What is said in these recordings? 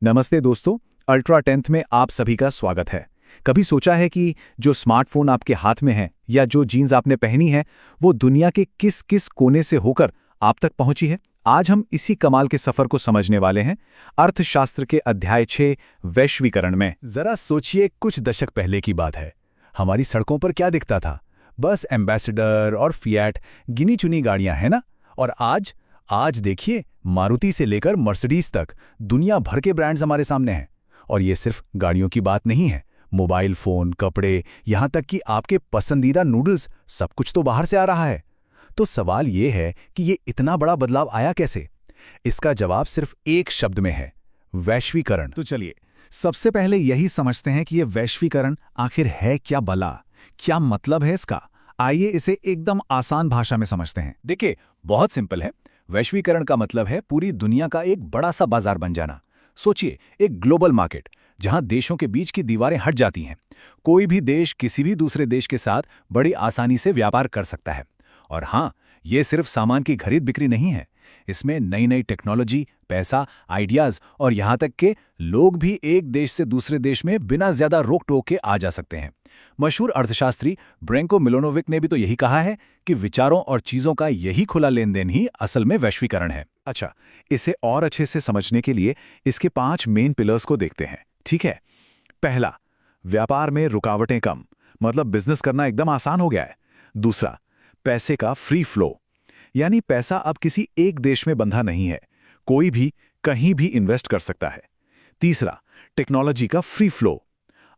नमस्ते दोस्तों। Ultra tenth में आप सभी का स्वागत है। कभी सोचा है कि जो स्मार्टफोन आपके हाथ में है या जो जीन्स आपने पहनी है वो दुनिया के किस किस कोने से होकर आप तक पहुंची है? आज हम इसी कमाल के सफर को समझने वाले हैं अर्थशास्त्र के अध्याय 6 वैश्वीकरण में। जरा सोचिए, कुछ दशक पहले की बात है। हमारी सड़कों पर क्या दिखता था? बस एम्बेसडर और फिएट, गिनी चुनी गाड़ियां, है ना? और आज देखिए, मारुति से लेकर मर्सिडीज तक दुनिया भर के ब्रांड्स हमारे सामने हैं। और ये सिर्फ गाड़ियों की बात नहीं है। मोबाइल फोन, कपड़े, यहाँ तक कि आपके पसंदीदा नूडल्स, सब कुछ तो बाहर से आ रहा है। तो सवाल ये है कि ये इतना बड़ा बदलाव आया कैसे? इसका जवाब सिर्फ एक शब्द में है: वैश्वीकरण। तो चलिए सबसे पहले यही समझते हैं कि ये वैश्वीकरण आखिर है क्या भला, क्या मतलब है इसका। आइए इसे एकदम आसान भाषा में समझते हैं। देखिए, बहुत सिंपल है। वैश्वीकरण का मतलब है पूरी दुनिया का एक बड़ा सा बाजार बन जाना। सोचिए, एक ग्लोबल मार्केट जहां देशों के बीच की दीवारें हट जाती हैं। कोई भी देश किसी भी दूसरे देश के साथ बड़ी आसानी से व्यापार कर सकता है। और हाँ, ये सिर्फ सामान की खरीद बिक्री नहीं है। इसमें नई नई टेक्नोलॉजी, पैसा, आइडियाज और यहाँ तक के लोग भी एक देश से दूसरे देश में बिना ज्यादा रोक टोक के आ जा सकते हैं। मशहूर अर्थशास्त्री ब्रेंको मिलोनोविक ने भी तो यही कहा है कि विचारों और चीजों का यही खुला लेन देन ही असल में वैश्वीकरण है। अच्छा, इसे और अच्छे से समझने के लिए इसके 5 मेन पिलर्स को देखते हैं, ठीक है? पहला, व्यापार में रुकावटें कम, मतलब बिजनेस करना एकदम आसान हो गया है। दूसरा, पैसे का फ्री फ्लो, यानी पैसा अब किसी एक देश में बंधा नहीं है, कोई भी कहीं भी इन्वेस्ट कर सकता है। तीसरा, टेक्नोलॉजी का फ्री फ्लो,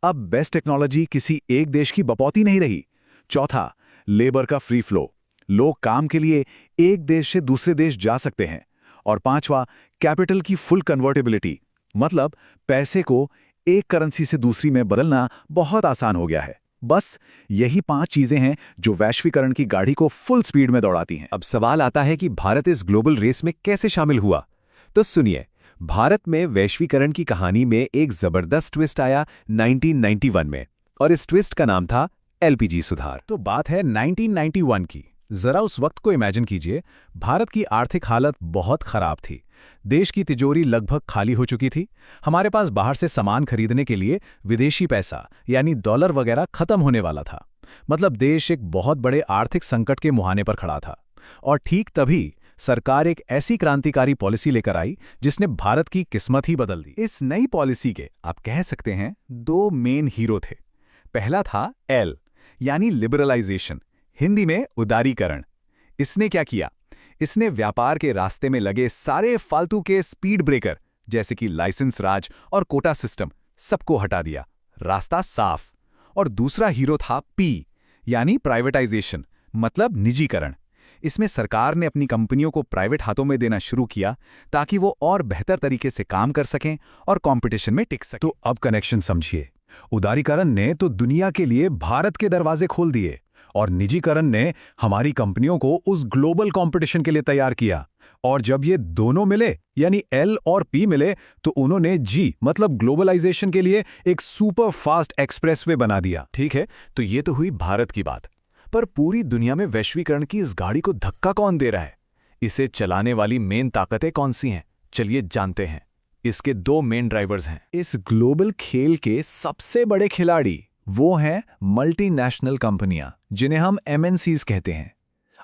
अब बेस्ट टेक्नोलॉजी किसी एक देश की बपौती नहीं रही। चौथा, लेबर का फ्री फ्लो, लोग काम के लिए एक देश से दूसरे देश जा सकते हैं। और पांचवा, कैपिटल की फुल कन्वर्टेबिलिटी, मतलब पैसे को एक करेंसी से दूसरी में बदलना बहुत आसान हो गया है। बस यही 5 चीजें हैं जो वैश्वीकरण की गाड़ी को फुल स्पीड में दौड़ाती हैं। अब सवाल आता है कि भारत इस ग्लोबल रेस में कैसे शामिल हुआ? तो सुनिए, भारत में वैश्वीकरण की कहानी में एक जबरदस्त ट्विस्ट आया 1991 में, और इस ट्विस्ट का नाम था एलपीजी सुधार। तो बात है 1991 की। जरा उस वक्त को इमेजिन कीजिए। भारत की आर्थिक हालत बहुत खराब थी। देश की तिजोरी लगभग खाली हो चुकी थी। हमारे पास बाहर से सामान खरीदने के लिए विदेशी पैसा यानी डॉलर वगैरह खत्म होने वाला था। मतलब देश एक बहुत बड़े आर्थिक संकट के मुहाने पर खड़ा था। और ठीक तभी सरकार एक ऐसी क्रांतिकारी पॉलिसी लेकर आई जिसने भारत की किस्मत ही बदल दी। इस नई पॉलिसी के आप कह सकते हैं 2 मेन हीरो थे। पहला था एल यानी लिबरलाइजेशन, हिंदी में उदारीकरण। इसने क्या किया? इसने व्यापार के रास्ते में लगे सारे फालतू के स्पीड ब्रेकर जैसे कि लाइसेंस राज और कोटा सिस्टम सबको हटा दिया, रास्ता साफ। और दूसरा हीरो था पी यानी प्राइवेटाइजेशन, मतलब निजीकरण। इसमें सरकार ने अपनी कंपनियों को प्राइवेट हाथों में देना शुरू किया ताकि वो और बेहतर तरीके से काम कर सकें और कंपटीशन में टिक सकें। तो अब कनेक्शन समझिए। उदारीकरण ने तो दुनिया के लिए भारत के दरवाजे खोल दिए, और निजीकरण ने हमारी कंपनियों को उस ग्लोबल कंपटीशन के लिए तैयार किया। और जब ये दोनों मिले, यानी एल और पी मिले, तो उन्होंने जी मतलब ग्लोबलाइजेशन के लिए एक सुपर फास्ट एक्सप्रेसवे बना दिया। ठीक है, तो ये तो हुई भारत की बात। पर पूरी दुनिया में वैश्वीकरण की इस गाड़ी को धक्का कौन दे रहा है? इसे चलाने वाली मेन ताकतें कौन सी हैं? चलिए जानते हैं। इसके 2 मेन ड्राइवर्स हैं। इस ग्लोबल खेल के सबसे बड़े खिलाड़ी वो हैं मल्टीनेशनल कंपनियां, जिन्हें हम एमएनसीज कहते हैं।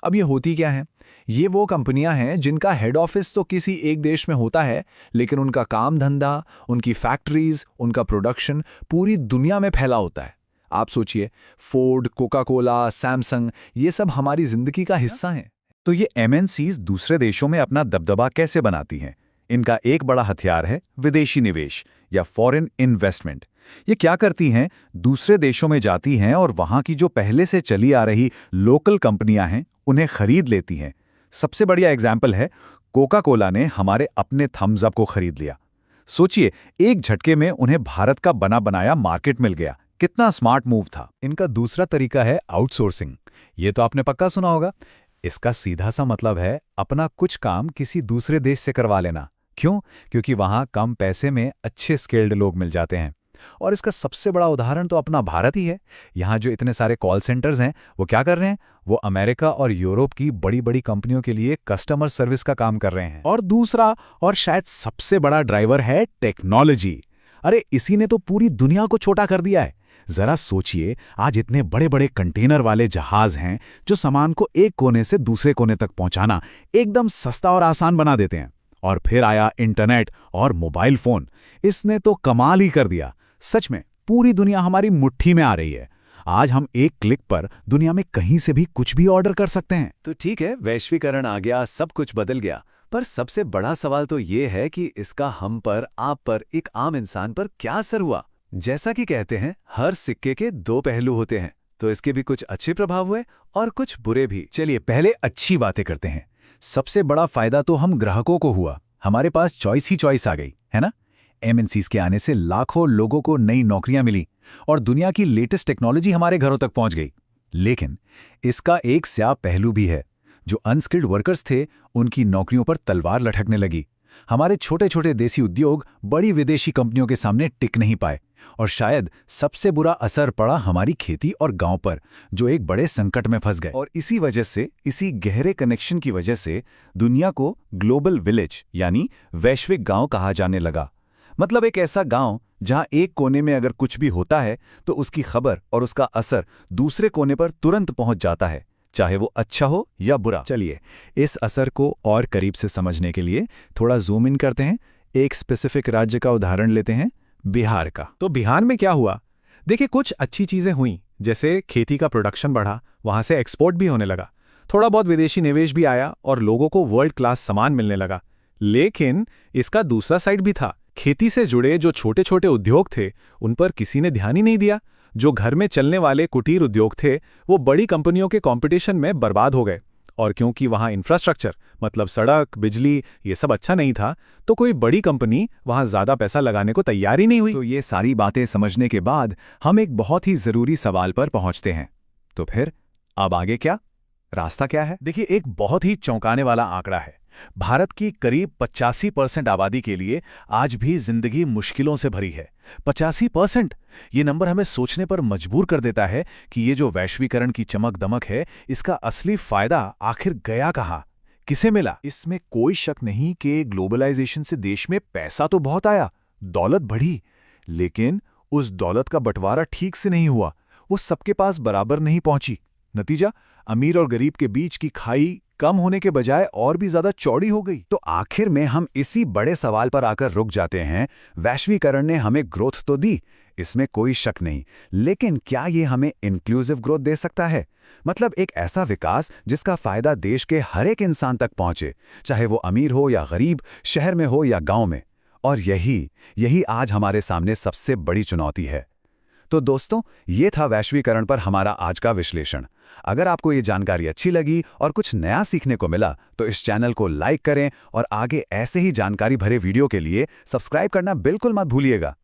अब ये होती क्या है? ये वो कंपनियां हैं जिनका हेड ऑफिस तो किसी एक देश में होता है, लेकिन उनका काम धंधा, उनकी फैक्ट्रीज, उनका प्रोडक्शन पूरी दुनिया में फैला होता है। आप सोचिए, फोर्ड, कोका कोला, सैमसंग, ये सब हमारी जिंदगी का हिस्सा हैं। तो ये एमएनसीज दूसरे देशों में अपना दबदबा कैसे बनाती हैं? इनका एक बड़ा हथियार है विदेशी निवेश या फॉरेन इन्वेस्टमेंट। ये क्या करती हैं? दूसरे देशों में जाती हैं और वहां की जो पहले से चली आ रही लोकल कंपनियां हैं उन्हें खरीद लेती हैं। सबसे बढ़िया एग्जाम्पल है, कोका कोला ने हमारे अपने थम्स अप को खरीद लिया। सोचिए, एक झटके में उन्हें भारत का बना बनाया मार्केट मिल गया। कितना स्मार्ट मूव था। इनका दूसरा तरीका है आउटसोर्सिंग। ये तो आपने पक्का सुना होगा। इसका सीधा सा मतलब है अपना कुछ काम किसी दूसरे देश से करवा लेना। क्यों? क्योंकि वहां कम पैसे में अच्छे स्किल्ड लोग मिल जाते हैं। और इसका सबसे बड़ा उदाहरण तो अपना भारत ही है। यहाँ जो इतने सारे कॉल सेंटर्स हैं, वो क्या कर रहे हैं? वो अमेरिका और यूरोप की बड़ी बड़ी कंपनियों के लिए कस्टमर सर्विस का काम कर रहे हैं। और दूसरा और शायद सबसे बड़ा ड्राइवर है टेक्नोलॉजी। अरे इसी ने तो पूरी दुनिया को छोटा कर दिया है। जरा सोचिए, आज इतने बड़े बड़े कंटेनर वाले जहाज हैं जो सामान को एक कोने से दूसरे कोने तक पहुंचाना एकदम सस्ता और आसान बना देते हैं। और फिर आया इंटरनेट और मोबाइल फोन। इसने तो कमाल ही कर दिया। सच में पूरी दुनिया हमारी मुट्ठी में आ रही है। आज हम एक क्लिक पर दुनिया में कहीं से भी कुछ भी ऑर्डर कर सकते हैं। तो ठीक है, वैश्वीकरण आ गया, सब कुछ बदल गया, पर सबसे बड़ा सवाल तो ये है कि इसका हम पर, आप पर, एक आम इंसान पर क्या असर हुआ। जैसा कि कहते हैं, हर सिक्के के दो पहलू होते हैं, तो इसके भी कुछ अच्छे प्रभाव हुए और कुछ बुरे भी। चलिए पहले अच्छी बातें करते हैं। सबसे बड़ा फायदा तो हम ग्राहकों को हुआ। हमारे पास चॉइस ही चॉइस आ गई, है ना? एमएनसीज के आने से लाखों लोगों को नई नौकरियां मिली और दुनिया की लेटेस्ट टेक्नोलॉजी हमारे घरों तक पहुंच गई। लेकिन इसका एक स्याह पहलू भी है। जो अनस्किल्ड वर्कर्स थे, उनकी नौकरियों पर तलवार लटकने लगी। हमारे छोटे छोटे देसी उद्योग बड़ी विदेशी कंपनियों के सामने टिक नहीं पाए। और शायद सबसे बुरा असर पड़ा हमारी खेती और गांव पर, जो एक बड़े संकट में फंस गए। और इसी वजह से, इसी गहरे कनेक्शन की वजह से दुनिया को ग्लोबल विलेज यानी वैश्विक गांव कहा जाने लगा। मतलब एक ऐसा गांव जहां एक कोने में अगर कुछ भी होता है तो उसकी खबर और उसका असर दूसरे कोने पर तुरंत पहुंच जाता है, चाहे वो अच्छा हो या बुरा। चलिए इस असर को और करीब से समझने के लिए थोड़ा जूम इन करते हैं। एक स्पेसिफिक राज्य का उदाहरण लेते हैं, बिहार का। तो बिहार में क्या हुआ? देखिए, कुछ अच्छी चीजें हुई, जैसे खेती का प्रोडक्शन बढ़ा, वहां से एक्सपोर्ट भी होने लगा, थोड़ा बहुत विदेशी निवेश भी आया और लोगों को वर्ल्ड क्लास सामान मिलने लगा। लेकिन इसका दूसरा साइड भी था। खेती से जुड़े जो छोटे छोटे उद्योग थे, उन पर किसी ने ध्यान ही नहीं दिया। जो घर में चलने वाले कुटीर उद्योग थे, वो बड़ी कंपनियों के कंपटीशन में बर्बाद हो गए। और क्योंकि वहां इंफ्रास्ट्रक्चर, मतलब सड़क, बिजली, ये सब अच्छा नहीं था, तो कोई बड़ी कंपनी वहां ज्यादा पैसा लगाने को तैयार ही नहीं हुई। तो ये सारी बातें समझने के बाद हम एक बहुत ही जरूरी सवाल पर पहुंचते हैं। तो फिर अब आगे क्या? रास्ता क्या है? देखिए, एक बहुत ही चौंकाने वाला आंकड़ा है। भारत की करीब 85% आबादी के लिए आज भी जिंदगी मुश्किलों से भरी है। 85%! ये नंबर हमें सोचने पर मजबूर कर देता है कि ये जो वैश्वीकरण की चमक दमक है, इसका असली फायदा आखिर गया कहाँ, किसे मिला? इसमें कोई शक नहीं कि ग्लोबलाइजेशन से देश में पैसा तो बहुत आया, दौलत बढ़ी, लेकिन उस दौलत का बंटवारा ठीक से नहीं हुआ। वो सबके पास बराबर नहीं पहुंची। नतीजा, अमीर और गरीब के बीच की खाई कम होने के बजाय और भी ज्यादा चौड़ी हो गई। तो आखिर में हम इसी बड़े सवाल पर आकर रुक जाते हैं। वैश्वीकरण ने हमें ग्रोथ तो दी, इसमें कोई शक नहीं, लेकिन क्या ये हमें इंक्लूसिव ग्रोथ दे सकता है? मतलब एक ऐसा विकास जिसका फायदा देश के हर एक इंसान तक पहुंचे, चाहे वो अमीर हो या गरीब, शहर में हो या गांव में। और यही आज हमारे सामने सबसे बड़ी चुनौती है। तो दोस्तों, ये था वैश्वीकरण पर हमारा आज का विश्लेषण। अगर आपको ये जानकारी अच्छी लगी और कुछ नया सीखने को मिला, तो इस चैनल को लाइक करें और आगे ऐसे ही जानकारी भरे वीडियो के लिए सब्सक्राइब करना बिल्कुल मत भूलिएगा।